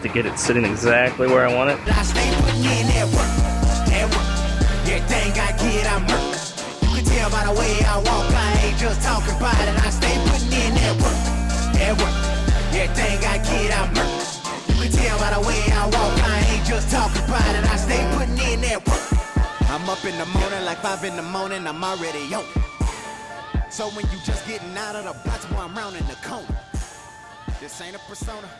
to get it sitting exactly where I want it. I stay putting in that work. Everything I get, I'm work. You can tell by the way I walk, I ain't just talking about it. I stay putting in that work. Everything I get, I'm work. You can tell by the way I walk, I ain't just talking about it. I stay putting in that work. I'm up in the morning like 5 in the morning, I'm already yo. So when you just getting out of the box, boy, I'm rounding the corner. This ain't a persona.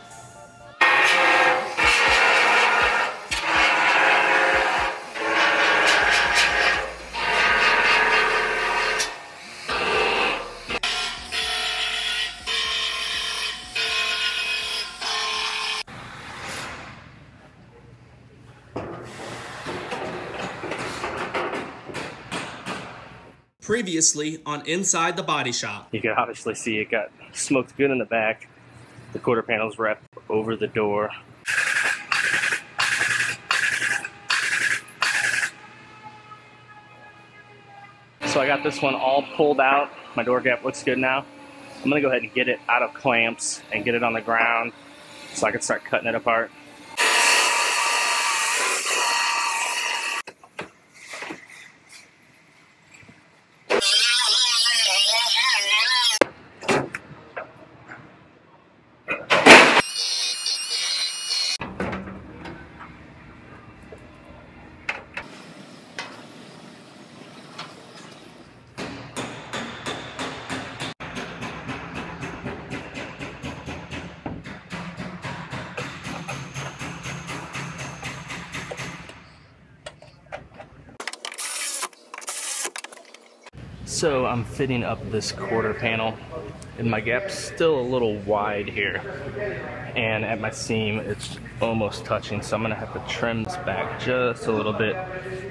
Previously on Inside the Body Shop. You can obviously see it got smoked good in the back. The quarter panel's wrapped over the door. So I got this one all pulled out. My door gap looks good now. I'm gonna go ahead and get it out of clamps and get it on the ground so I can start cutting it apart. So I'm fitting up this quarter panel and my gap's still a little wide here, and at my seam it's almost touching, so I'm gonna have to trim this back just a little bit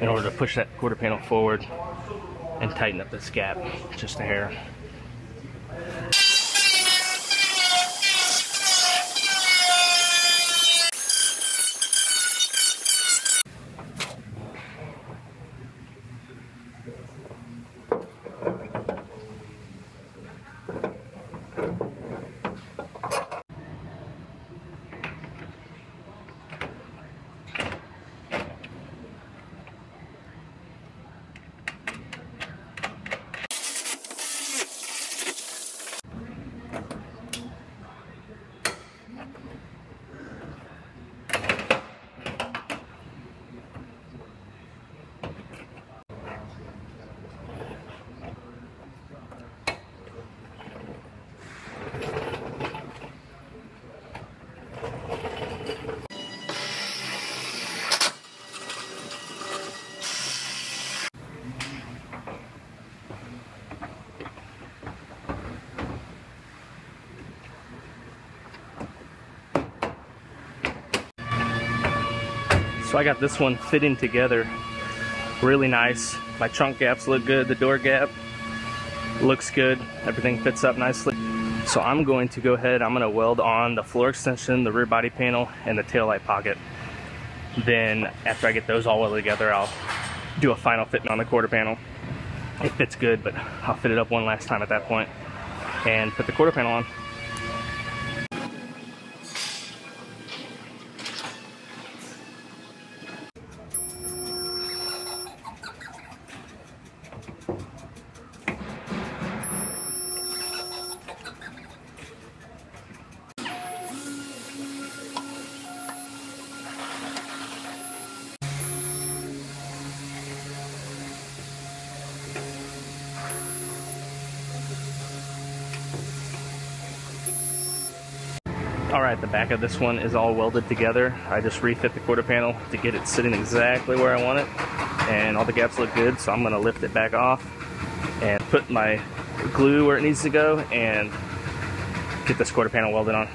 in order to push that quarter panel forward and tighten up this gap just a hair. So I got this one fitting together really nice. My trunk gaps look good, the door gap looks good, everything fits up nicely. So I'm going to go ahead, I'm going to weld on the floor extension, the rear body panel, and the taillight pocket. Then after I get those all welded together, I'll do a final fitment on the quarter panel. It fits good, but I'll fit it up one last time at that point and put the quarter panel on. Alright, the back of this one is all welded together. I just refit the quarter panel to get it sitting exactly where I want it, and all the gaps look good, so I'm going to lift it back off and put my glue where it needs to go and get this quarter panel welded on.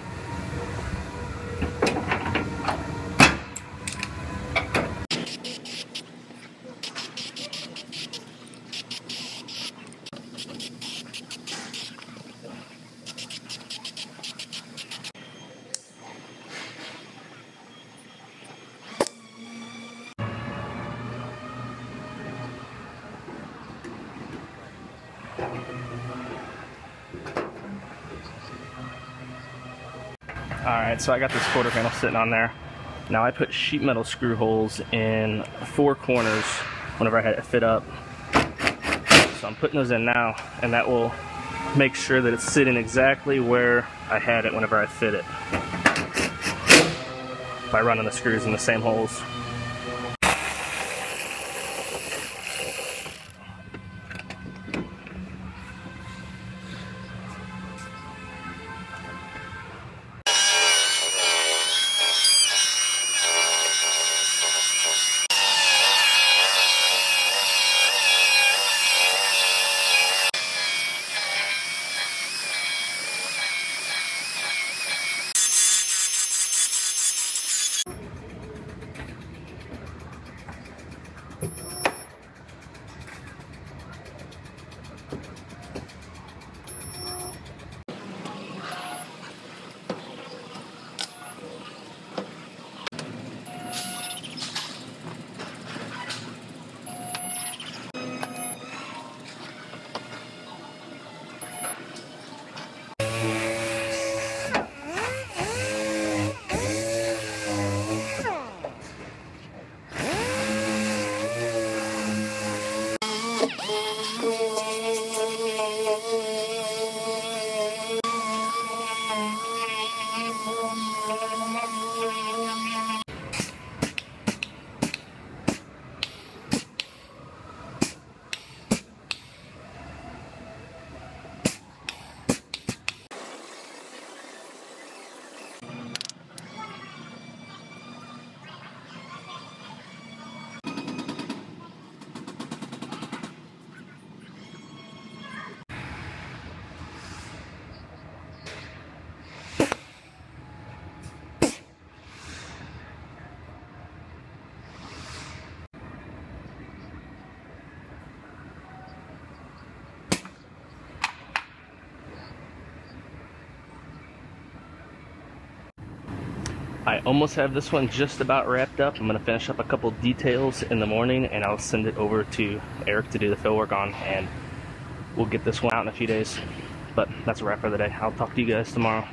Alright, so I got this quarter panel sitting on there. Now I put sheet metal screw holes in 4 corners whenever I had it fit up. So I'm putting those in now, and that will make sure that it's sitting exactly where I had it whenever I fit it, by running the screws in the same holes. I almost have this one just about wrapped up. I'm going to finish up a couple details in the morning, and I'll send it over to Eric to do the fill work on, and we'll get this one out in a few days. But that's a wrap for the day. I'll talk to you guys tomorrow.